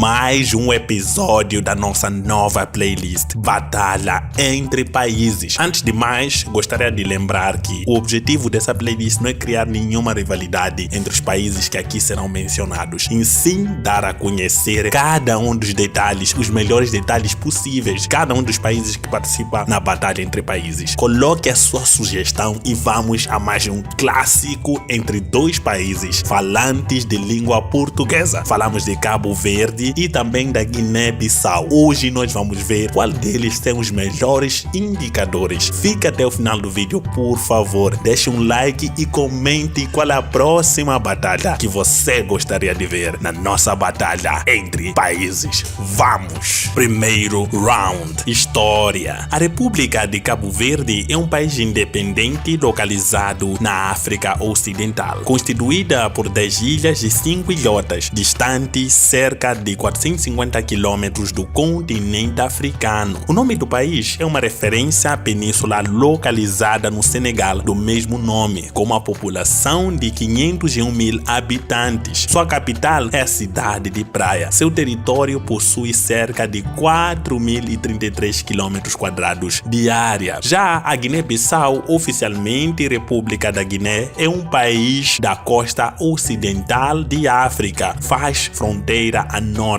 mais um episódio da nossa nova playlist Batalha entre Países. Antes de mais, gostaria de lembrar que o objetivo dessa playlist não é criar nenhuma rivalidade entre os países que aqui serão mencionados, em sim dar a conhecer cada um dos detalhes, os melhores detalhes possíveis, cada um dos países que participa na Batalha entre Países. Coloque a sua sugestão e vamos a mais um clássico entre dois países falantes de língua portuguesa. Falamos de Cabo Verde e também da Guiné-Bissau. Hoje nós vamos ver qual deles tem os melhores indicadores. Fica até o final do vídeo, por favor. Deixe um like e comente qual é a próxima batalha que você gostaria de ver na nossa batalha entre países. Vamos! Primeiro round. História. A República de Cabo Verde é um país independente localizado na África Ocidental, constituída por 10 ilhas e 5 ilhotas, distantes cerca de 450 quilômetros do continente africano. O nome do país é uma referência à península localizada no Senegal do mesmo nome, com uma população de 501 mil habitantes. Sua capital é a cidade de Praia. Seu território possui cerca de 4.033 quilômetros quadrados de área. Já a Guiné-Bissau, oficialmente República da Guiné, é um país da costa ocidental de África. Faz fronteira a norte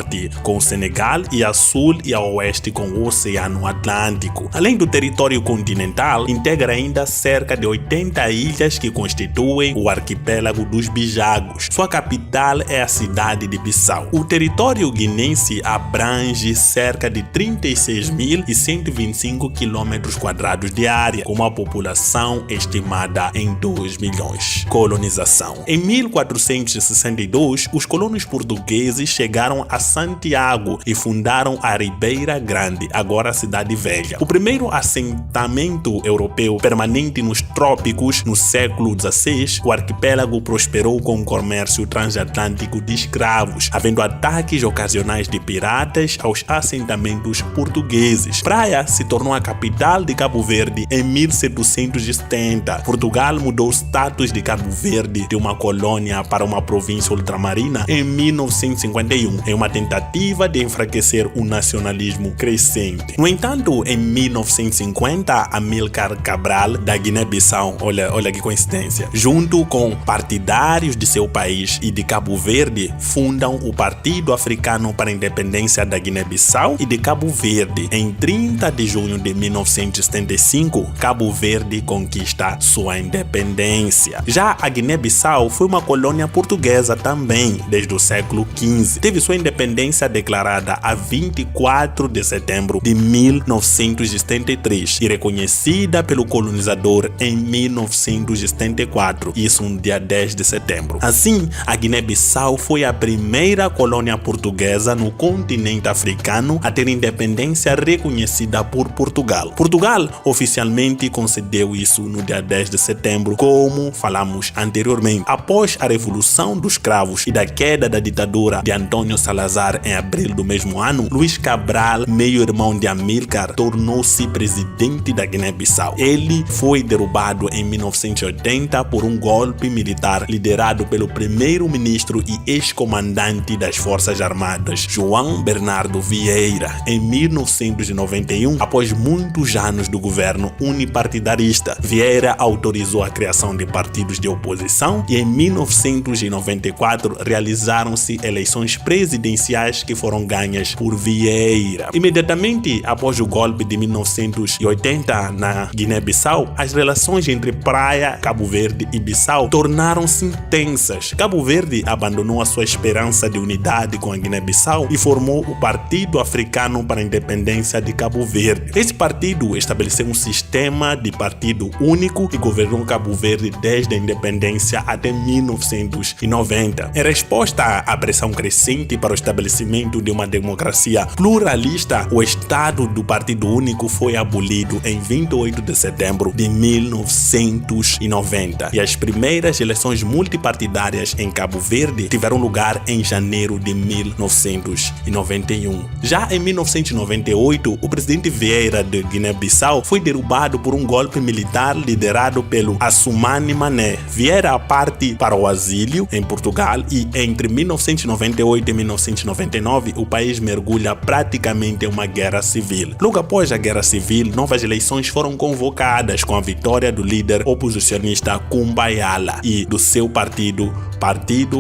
com o Senegal e a sul e a oeste com o Oceano Atlântico. Além do território continental, integra ainda cerca de 80 ilhas que constituem o arquipélago dos Bijagos. Sua capital é a cidade de Bissau. O território guinense abrange cerca de 36.125 quilômetros quadrados de área, com uma população estimada em 2 milhões. Colonização. Em 1462, os colonos portugueses chegaram a Santiago e fundaram a Ribeira Grande, agora a Cidade Velha. O primeiro assentamento europeu permanente nos trópicos no século XVI, o arquipélago prosperou com o comércio transatlântico de escravos, havendo ataques ocasionais de piratas aos assentamentos portugueses. Praia se tornou a capital de Cabo Verde em 1770. Portugal mudou o status de Cabo Verde de uma colônia para uma província ultramarina em 1951, em uma tentativa de enfraquecer o nacionalismo crescente. No entanto, em 1950, Amílcar Cabral, da Guiné-Bissau, olha que coincidência, junto com partidários de seu país e de Cabo Verde, fundam o Partido Africano para a Independência da Guiné-Bissau e de Cabo Verde. Em 30 de junho de 1975, Cabo Verde conquista sua independência. Já a Guiné-Bissau foi uma colônia portuguesa também, desde o século XV. Teve sua independência declarada a 24 de setembro de 1973 e reconhecida pelo colonizador em 1974, isso no dia 10 de setembro. Assim, a Guiné-Bissau foi a primeira colônia portuguesa no continente africano a ter independência reconhecida por Portugal. Portugal oficialmente concedeu isso no dia 10 de setembro, como falamos anteriormente. Após a Revolução dos Cravos e da queda da ditadura de Antônio Salazar em abril do mesmo ano, Luís Cabral, meio-irmão de Amílcar, tornou-se presidente da Guiné-Bissau. Ele foi derrubado em 1980 por um golpe militar liderado pelo primeiro-ministro e ex-comandante das Forças Armadas, João Bernardo Vieira. Em 1991, após muitos anos do governo unipartidarista, Vieira autorizou a criação de partidos de oposição e em 1994 realizaram-se eleições presidenciais que foram ganhas por Vieira. Imediatamente após o golpe de 1980 na Guiné-Bissau, as relações entre Praia, Cabo Verde e Bissau tornaram-se intensas. Cabo Verde abandonou a sua esperança de unidade com a Guiné-Bissau e formou o Partido Africano para a Independência de Cabo Verde. Esse partido estabeleceu um sistema de partido único e governou Cabo Verde desde a independência até 1990. Em resposta à pressão crescente para o estabelecimento de uma democracia pluralista, o Estado do Partido Único foi abolido em 28 de setembro de 1990 e as primeiras eleições multipartidárias em Cabo Verde tiveram lugar em janeiro de 1991. Já em 1998, o presidente Vieira de Guiné-Bissau foi derrubado por um golpe militar liderado pelo Assoumani Mané. Vieira parte para o exílio em Portugal e entre 1998 e 1999 1999, o país mergulha praticamente em uma guerra civil. Logo após a guerra civil, novas eleições foram convocadas com a vitória do líder oposicionista Kumba Yala e do seu Partido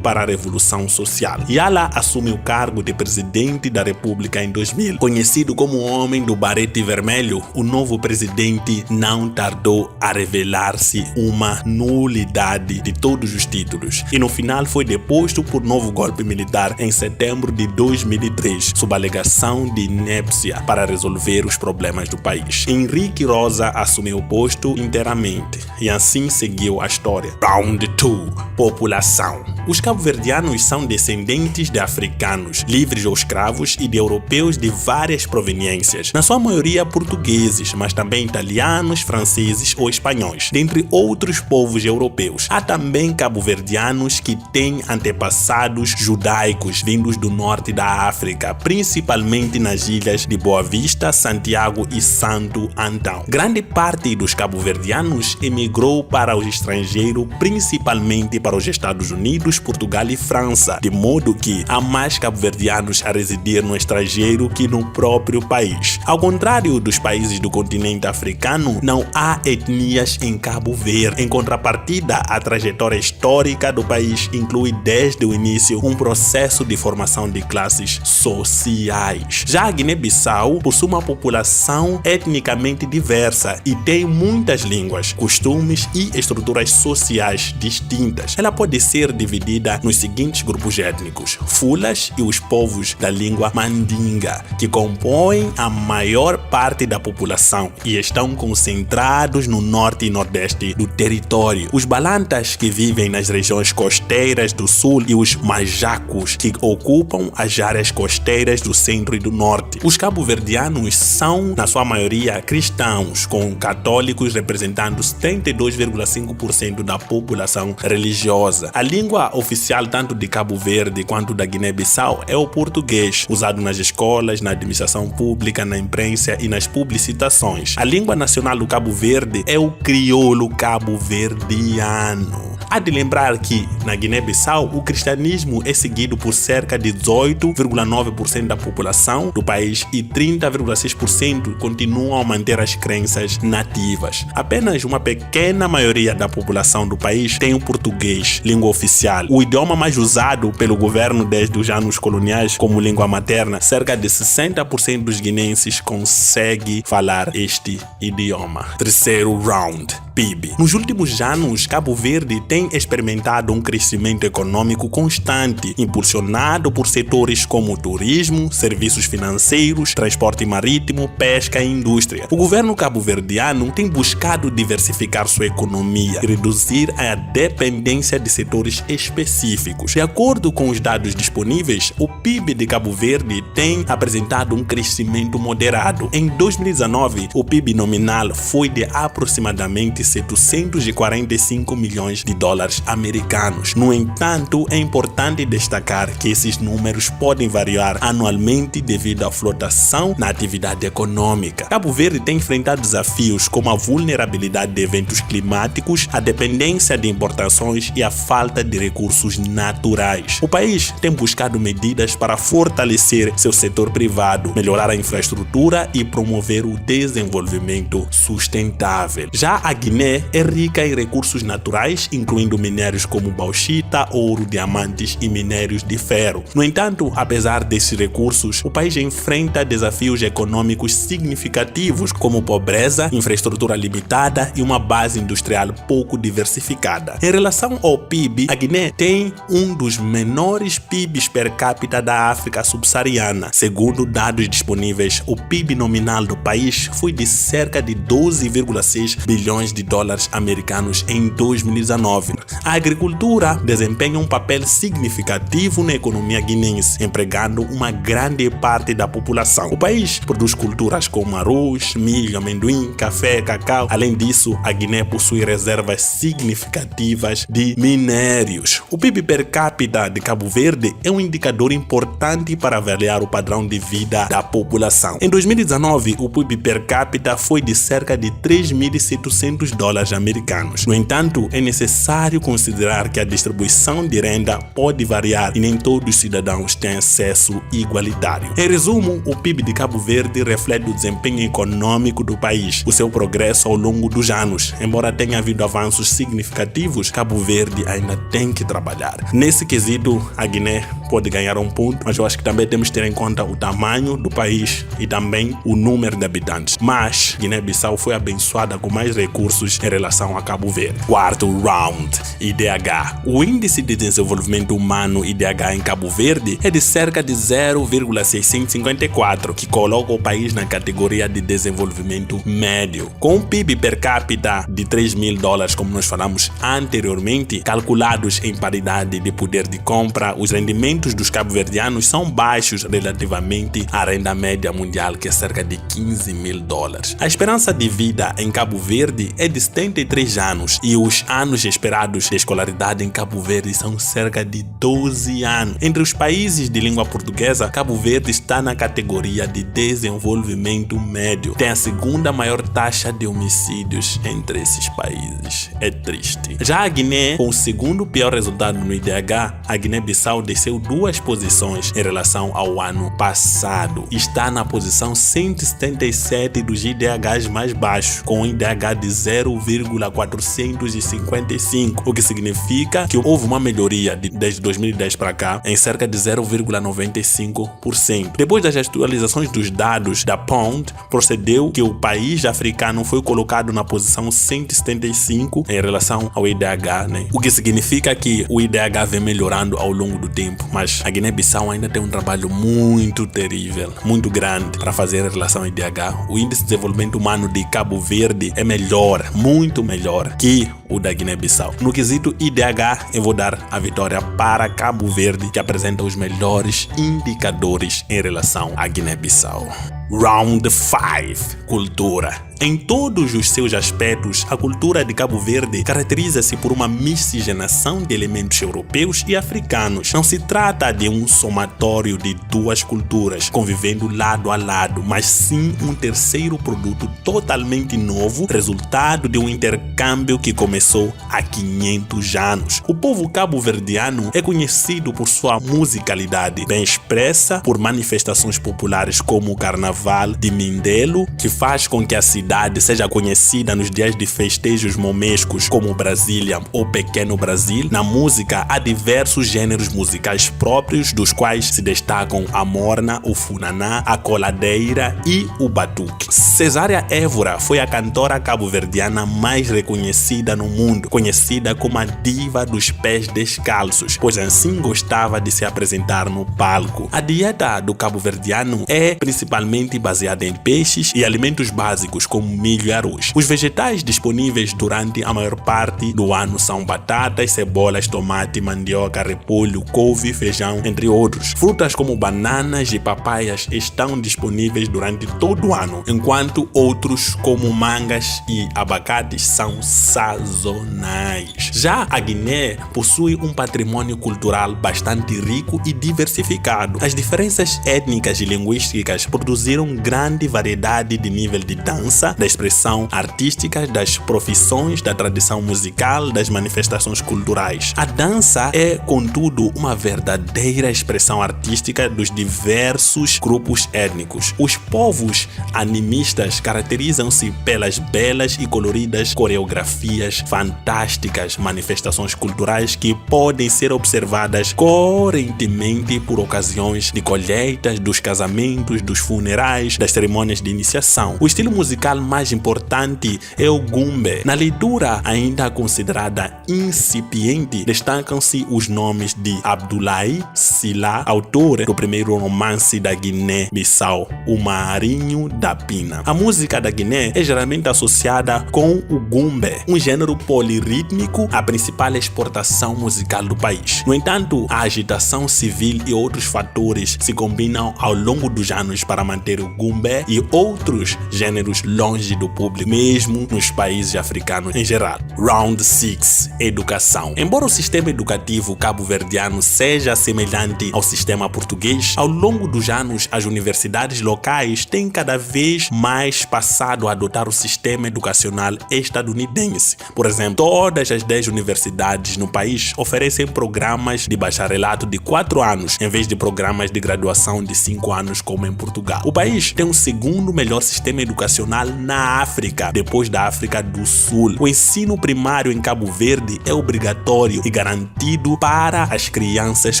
para a Revolução Social. Yala assume o cargo de presidente da República em 2000. Conhecido como o homem do barete vermelho, o novo presidente não tardou a revelar-se uma nulidade de todos os títulos e no final foi deposto por novo golpe militar em setembro de 2003, sob a alegação de inépcia para resolver os problemas do país. Henrique Rosa assumiu o posto inteiramente e assim seguiu a história. Round 2. População. Os cabo-verdianos são descendentes de africanos, livres ou escravos, e de europeus de várias proveniências, na sua maioria portugueses, mas também italianos, franceses ou espanhóis, dentre outros povos europeus. Há também cabo-verdianos que têm antepassados judaicos vindos do norte da África, principalmente nas ilhas de Boa Vista, Santiago e Santo Antão. Grande parte dos cabo-verdianos emigrou para o estrangeiro, principalmente para os Estados Unidos, Portugal e França, de modo que há mais cabo-verdianos a residir no estrangeiro que no próprio país. Ao contrário dos países do continente africano, não há etnias em Cabo Verde. Em contrapartida, a trajetória histórica do país inclui desde o início um processo de formação de classes sociais. Já a Guiné-Bissau possui uma população etnicamente diversa e tem muitas línguas, costumes e estruturas sociais distintas. Ela pode ser dividida nos seguintes grupos étnicos: Fulas e os povos da língua mandinga, que compõem a maior parte da população e estão concentrados no norte e nordeste do território. Os balantas, que vivem nas regiões costeiras do sul, e os majacos, que ocupam as áreas costeiras do centro e do norte. Os cabo-verdianos são, na sua maioria, cristãos, com católicos representando 72,5% da população religiosa. A língua oficial tanto de Cabo Verde quanto da Guiné-Bissau é o português, usado nas escolas, na administração pública, na imprensa e nas publicitações. A língua nacional do Cabo Verde é o crioulo cabo-verdiano. Há de lembrar que, na Guiné-Bissau, o cristianismo é seguido por cerca de 18,9% da população do país e 30,6% continuam a manter as crenças nativas. Apenas uma pequena maioria da população do país tem o português, língua oficial. O idioma mais usado pelo governo desde os anos coloniais como língua materna, cerca de 60% dos guineenses consegue falar este idioma. Terceiro round. PIB. Nos últimos anos, Cabo Verde tem experimentado um crescimento econômico constante, impulsionado por setores como turismo, serviços financeiros, transporte marítimo, pesca e indústria. O governo cabo-verdiano tem buscado diversificar sua economia e reduzir a dependência de setores específicos. De acordo com os dados disponíveis, o PIB de Cabo Verde tem apresentado um crescimento moderado. Em 2019, o PIB nominal foi de aproximadamente 745 milhões de dólares americanos. No entanto, é importante destacar que esses números podem variar anualmente devido à flutuação na atividade econômica. Cabo Verde tem enfrentado desafios como a vulnerabilidade de eventos climáticos, a dependência de importações e a falta de recursos naturais. O país tem buscado medidas para fortalecer seu setor privado, melhorar a infraestrutura e promover o desenvolvimento sustentável. Já a Guiné é rica em recursos naturais, incluindo minérios como bauxita, ouro, diamantes e minérios de ferro. No entanto, apesar desses recursos, o país enfrenta desafios econômicos significativos, como pobreza, infraestrutura limitada e uma base industrial pouco diversificada. Em relação ao PIB, a Guiné tem um dos menores PIBs per capita da África subsaariana. Segundo dados disponíveis, o PIB nominal do país foi de cerca de 12,6 bilhões de dólares americanos em 2019. A agricultura desempenha um papel significativo na economia guinense, empregando uma grande parte da população. O país produz culturas como arroz, milho, amendoim, café, cacau. Além disso, a Guiné possui reservas significativas de minérios. O PIB per capita de Cabo Verde é um indicador importante para avaliar o padrão de vida da população. Em 2019, o PIB per capita foi de cerca de 3.700 dólares americanos. No entanto, é necessário necessário considerar que a distribuição de renda pode variar e nem todos os cidadãos têm acesso igualitário. Em resumo, o PIB de Cabo Verde reflete o desempenho econômico do país, o seu progresso ao longo dos anos. Embora tenha havido avanços significativos, Cabo Verde ainda tem que trabalhar. Nesse quesito, a Guiné pode ganhar um ponto, mas eu acho que também temos que ter em conta o tamanho do país e também o número de habitantes. Mas Guiné-Bissau foi abençoada com mais recursos em relação a Cabo Verde. Quarto round, IDH. O Índice de Desenvolvimento Humano IDH em Cabo Verde é de cerca de 0,654, que coloca o país na categoria de desenvolvimento médio. Com um PIB per capita de $3.000, como nós falamos anteriormente, calculados em paridade de poder de compra, os rendimentos dos cabo-verdianos são baixos relativamente à renda média mundial, que é cerca de $15.000. A esperança de vida em Cabo Verde é de 73 anos e os anos esperados de escolaridade em Cabo Verde são cerca de 12 anos. Entre os países de língua portuguesa, Cabo Verde está na categoria de desenvolvimento médio. Tem a segunda maior taxa de homicídios entre esses países. É triste. Já a Guiné, com o segundo pior resultado no IDH, a Guiné-Bissau desceu 2 posições em relação ao ano passado. Está na posição 177 dos IDHs mais baixos, com um IDH de 0,455, o que significa que houve uma melhoria desde 2010 para cá em cerca de 0,95%. Depois das atualizações dos dados da Pound, procedeu que o país africano foi colocado na posição 175 em relação ao IDH, né? O que significa que o IDH vem melhorando ao longo do tempo, mas a Guiné-Bissau ainda tem um trabalho muito terrível, muito grande para fazer em relação ao IDH. O Índice de Desenvolvimento Humano de Cabo Verde é melhor, muito melhor que o da Guiné-Bissau. No quesito IDH, eu vou dar a vitória para Cabo Verde, que apresenta os melhores indicadores em relação à Guiné-Bissau. Round 5. Cultura. Em todos os seus aspectos, a cultura de Cabo Verde caracteriza-se por uma miscigenação de elementos europeus e africanos. Não se trata de um somatório de duas culturas convivendo lado a lado, mas sim um terceiro produto totalmente novo, resultado de um intercâmbio que começou há 500 anos. O povo cabo-verdiano é conhecido por sua musicalidade, bem expressa por manifestações populares como o Carnaval de Mindelo, que faz com que a cidade seja conhecida nos dias de festejos momescos como Brasília ou Pequeno Brasil. Na música, há diversos gêneros musicais próprios, dos quais se destacam a morna, o funaná, a coladeira e o batuque. Cesária Évora foi a cantora cabo-verdiana mais reconhecida no mundo, conhecida como a diva dos pés descalços, pois assim gostava de se apresentar no palco. A dieta do cabo-verdiano é principalmente baseada em peixes e alimentos básicos como milho e arroz. Os vegetais disponíveis durante a maior parte do ano são batatas, cebolas, tomate, mandioca, repolho, couve, feijão, entre outros. Frutas como bananas e papaias estão disponíveis durante todo o ano, enquanto outros como mangas e abacates são sazonais. Já a Guiné possui um patrimônio cultural bastante rico e diversificado. As diferenças étnicas e linguísticas produziram grande variedade de nível de dança, da expressão artística, das profissões, da tradição musical, das manifestações culturais. A dança é, contudo, uma verdadeira expressão artística dos diversos grupos étnicos. Os povos animistas caracterizam-se pelas belas e coloridas coreografias, fantásticas manifestações culturais que podem ser observadas correntemente por ocasiões de colheitas, dos casamentos, dos funerais, das cerimônias de iniciação. O estilo musical mais importante é o gumbe. Na leitura ainda considerada incipiente, destacam-se os nomes de Abdoulaye Sylla, autor do primeiro romance da Guiné-Bissau, O Marinho da Pina. A música da Guiné é geralmente associada com o gumbe, um gênero polirrítmico, a principal exportação musical do país. No entanto, a agitação civil e outros fatores se combinam ao longo dos anos para manter o gumbe e outros gêneros longe longe do público, mesmo nos países africanos em geral. Round 6. Educação. Embora o sistema educativo cabo-verdiano seja semelhante ao sistema português, ao longo dos anos as universidades locais têm cada vez mais passado a adotar o sistema educacional estadunidense. Por exemplo, todas as 10 universidades no país oferecem programas de bacharelato de 4 anos, em vez de programas de graduação de 5 anos como em Portugal. O país tem o segundo melhor sistema educacional na África, depois da África do Sul. O ensino primário em Cabo Verde é obrigatório e garantido para as crianças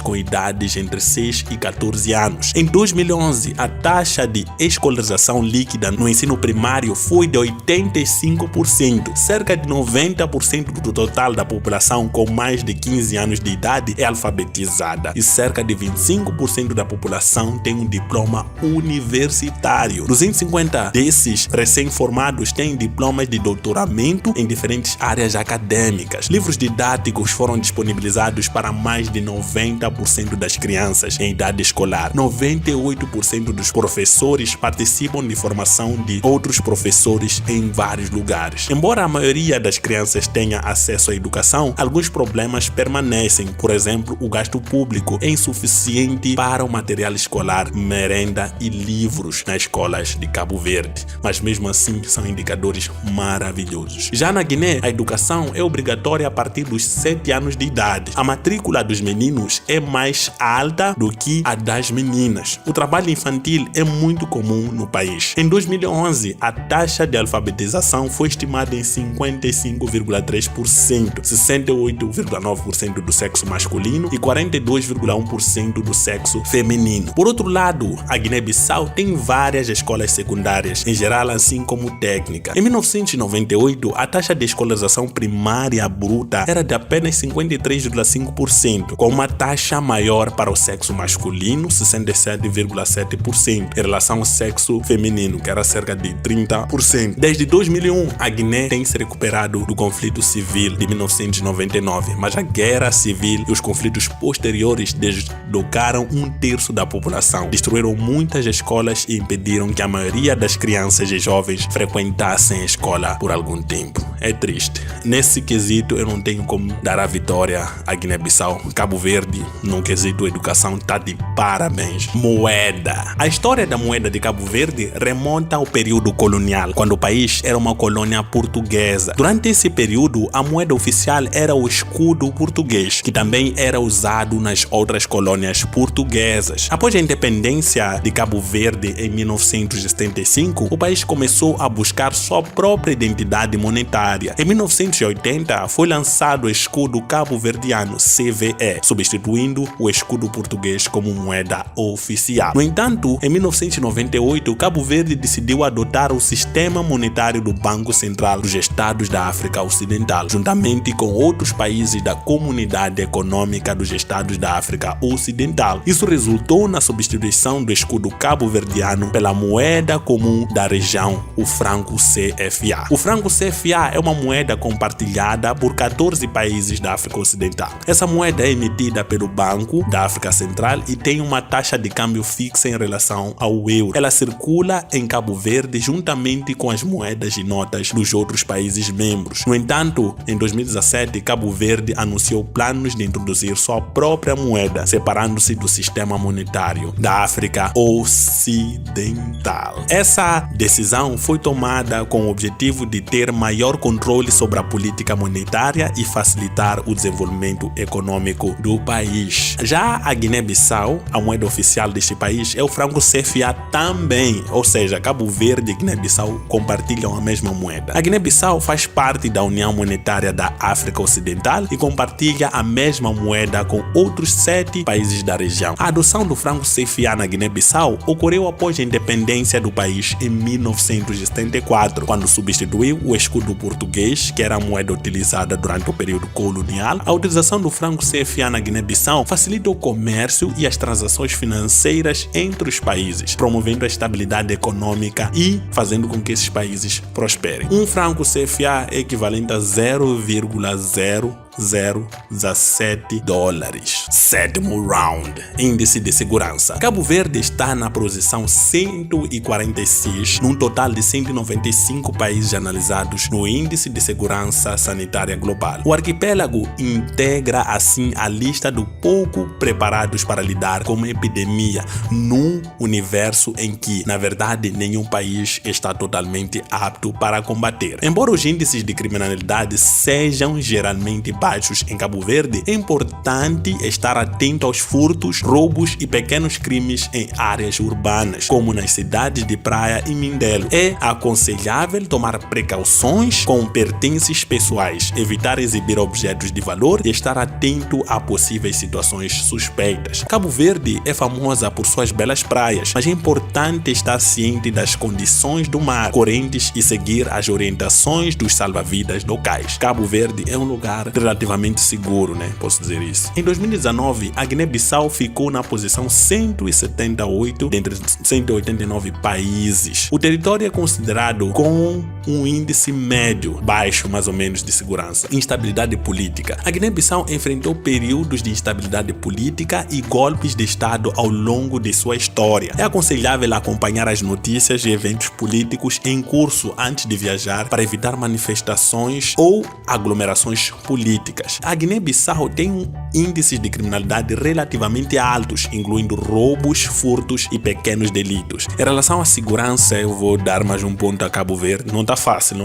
com idades entre 6 e 14 anos. Em 2011, a taxa de escolarização líquida no ensino primário foi de 85%. Cerca de 90% do total da população com mais de 15 anos de idade é alfabetizada e cerca de 25% da população tem um diploma universitário. 250 desses recém-formados têm diplomas de doutoramento em diferentes áreas acadêmicas. Livros didáticos foram disponibilizados para mais de 90% das crianças em idade escolar. 98% dos professores participam de formação de outros professores em vários lugares. Embora a maioria das crianças tenha acesso à educação, alguns problemas permanecem. Por exemplo, o gasto público é insuficiente para o material escolar, merenda e livros nas escolas de Cabo Verde, mas mesmo assim são indicadores maravilhosos. Já na Guiné, a educação é obrigatória a partir dos 7 anos de idade. A matrícula dos meninos é mais alta do que a das meninas. O trabalho infantil é muito comum no país. Em 2011, a taxa de alfabetização foi estimada em 55,3%, 68,9% do sexo masculino e 42,1% do sexo feminino. Por outro lado, a Guiné-Bissau tem várias escolas secundárias, em geral assim como técnica. Em 1998, a taxa de escolarização primária bruta era de apenas 53,5%, com uma taxa maior para o sexo masculino, 67,7%, em relação ao sexo feminino, que era cerca de 30%. Desde 2001, a Guiné tem se recuperado do conflito civil de 1999, mas a guerra civil e os conflitos posteriores deslocaram 1/3 da população, destruíram muitas escolas e impediram que a maioria das crianças e jovens frequentassem a escola por algum tempo. É triste. Nesse quesito, eu não tenho como dar a vitória à Guiné-Bissau. Cabo Verde, no quesito educação, tá de parabéns. Moeda. A história da moeda de Cabo Verde remonta ao período colonial, quando o país era uma colônia portuguesa. Durante esse período, a moeda oficial era o escudo português, que também era usado nas outras colônias portuguesas. Após a independência de Cabo Verde em 1975, o país começou a buscar sua própria identidade monetária. Em 1980, foi lançado o escudo cabo-verdiano CVE, substituindo o escudo português como moeda oficial. No entanto, em 1998, Cabo Verde decidiu adotar o sistema monetário do Banco Central dos Estados da África Ocidental, juntamente com outros países da Comunidade Econômica dos Estados da África Ocidental. Isso resultou na substituição do escudo cabo-verdiano pela moeda comum da região, o franco CFA. O franco CFA é uma moeda compartilhada por 14 países da África Ocidental. Essa moeda é emitida pelo Banco da África Central e tem uma taxa de câmbio fixa em relação ao euro. Ela circula em Cabo Verde juntamente com as moedas e notas dos outros países membros. No entanto, em 2017, Cabo Verde anunciou planos de introduzir sua própria moeda, separando-se do sistema monetário da África Ocidental. Essa decisão foi tomada com o objetivo de ter maior controle sobre a política monetária e facilitar o desenvolvimento econômico do país. Já a Guiné-Bissau, a moeda oficial deste país é o franco CFA também, ou seja, Cabo Verde e Guiné-Bissau compartilham a mesma moeda. A Guiné-Bissau faz parte da União Monetária da África Ocidental e compartilha a mesma moeda com outros 7 países da região. A adoção do franco CFA na Guiné-Bissau ocorreu após a independência do país em 1974, quando substituiu o escudo português, que era a moeda utilizada durante o período colonial. A utilização do franco CFA na Guiné-Bissau facilita o comércio e as transações financeiras entre os países, promovendo a estabilidade econômica e fazendo com que esses países prosperem. Um franco CFA é equivalente a 0,0 $1,017. Sétimo round, índice de segurança. Cabo Verde está na posição 146 num total de 195 países analisados no índice de segurança sanitária global. O arquipélago integra assim a lista do pouco preparados para lidar com uma epidemia num universo em que, na verdade, nenhum país está totalmente apto para combater. Embora os índices de criminalidade sejam geralmente baixos em Cabo Verde, é importante estar atento aos furtos, roubos e pequenos crimes em áreas urbanas, como nas cidades de Praia e Mindelo. É aconselhável tomar precauções com pertences pessoais, evitar exibir objetos de valor e estar atento a possíveis situações suspeitas. Cabo Verde é famosa por suas belas praias, mas é importante estar ciente das condições do mar, correntes e seguir as orientações dos salva-vidas locais. Cabo Verde é um lugar relativamente seguro, né? Posso dizer isso. Em 2019, a Guiné-Bissau ficou na posição 178 dentre 189 países. O território é considerado com um índice médio, baixo mais ou menos, de segurança. Instabilidade política. A Guiné-Bissau enfrentou períodos de instabilidade política e golpes de Estado ao longo de sua história. É aconselhável acompanhar as notícias e eventos políticos em curso antes de viajar para evitar manifestações ou aglomerações políticas. A Guiné-Bissau tem índices de criminalidade relativamente altos, incluindo roubos, furtos e pequenos delitos. Em relação à segurança, eu vou dar mais um ponto a Cabo Verde. Não tá fácil.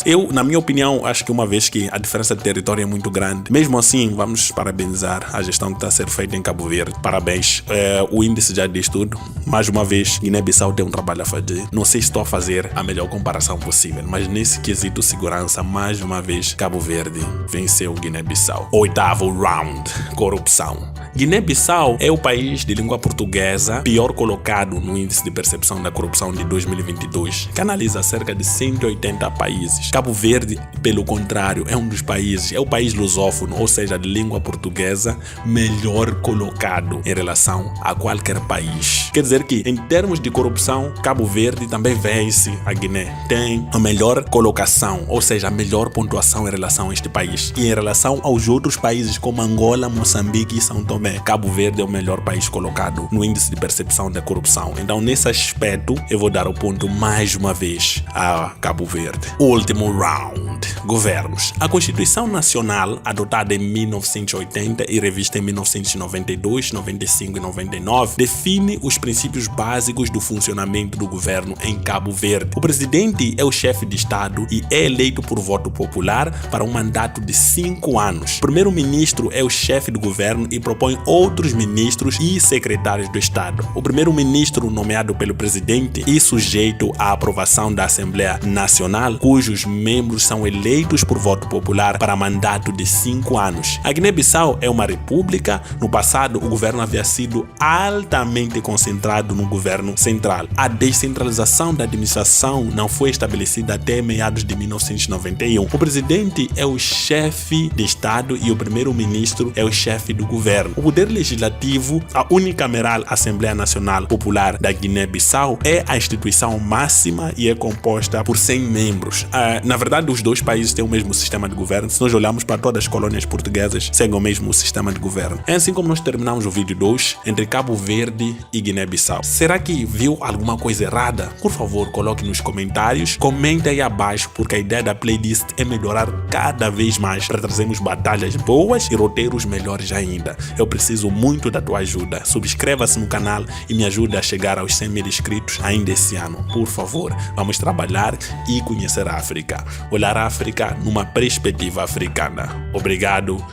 Eu, na minha opinião, acho que uma vez que a diferença de território é muito grande, mesmo assim, vamos parabenizar a gestão que está a ser feita em Cabo Verde. Parabéns. O índice já diz tudo. Mais uma vez, Guiné-Bissau tem um trabalho a fazer. Não sei se estou a fazer a melhor comparação possível, mas nesse quesito segurança, mais uma vez, Cabo Verde venceu Guiné-Bissau. Oitavo round, corrupção. Guiné-Bissau é o país de língua portuguesa pior colocado no índice de percepção da corrupção de 2022, que analisa cerca de 180 países. Cabo Verde, pelo contrário, é o país lusófono, ou seja, de língua portuguesa, melhor colocado em relação a qualquer país. Quer dizer que, em termos de corrupção, Cabo Verde também vence a Guiné. Tem a melhor colocação, ou seja, a melhor pontuação em relação a este país. E em relação aos outros países como Angola, Moçambique e São Tomé, Cabo Verde é o melhor país colocado no índice de percepção da corrupção. Então, nesse aspecto, eu vou dar o ponto mais uma vez a Cabo Verde. Último round, governos. A Constituição Nacional, adotada em 1980 e revista em 1992, 95 e 99, define os princípios básicos do funcionamento do governo em Cabo Verde. O presidente é o chefe de Estado e é eleito por voto popular para um mandato de 5 anos. O primeiro-ministro é o chefe do governo e propõe outros ministros e secretários do Estado. O primeiro-ministro, nomeado pelo presidente e sujeito à aprovação da Assembleia Nacional, cujos membros são eleitos por voto popular para mandato de 5 anos. A Guiné-Bissau é uma república. No passado, o governo havia sido altamente concentrado no governo central. A descentralização da administração não foi estabelecida até meados de 1991. O presidente é o chefe de Estado e o primeiro-ministro é o chefe do governo. O poder legislativo, a unicameral Assembleia Nacional Popular da Guiné-Bissau, é a instituição máxima e é composta por 100 membros. Na verdade, os dois países têm o mesmo sistema de governo. Se nós olharmos para todas as colônias portuguesas, seguem o mesmo sistema de governo. É assim como nós terminamos o vídeo 2 entre Cabo Verde e Guiné-Bissau. Será que viu alguma coisa errada? Por favor, coloque nos comentários. Comente aí abaixo, porque a ideia da playlist é melhorar cada vez mais para trazermos batalhas boas e roteiros melhores ainda. Eu preciso muito da tua ajuda. Subscreva-se no canal e me ajude a chegar aos 100 mil inscritos ainda esse ano. Por favor, vamos trabalhar e conhecer a África. Olhar a África numa perspectiva africana. Obrigado.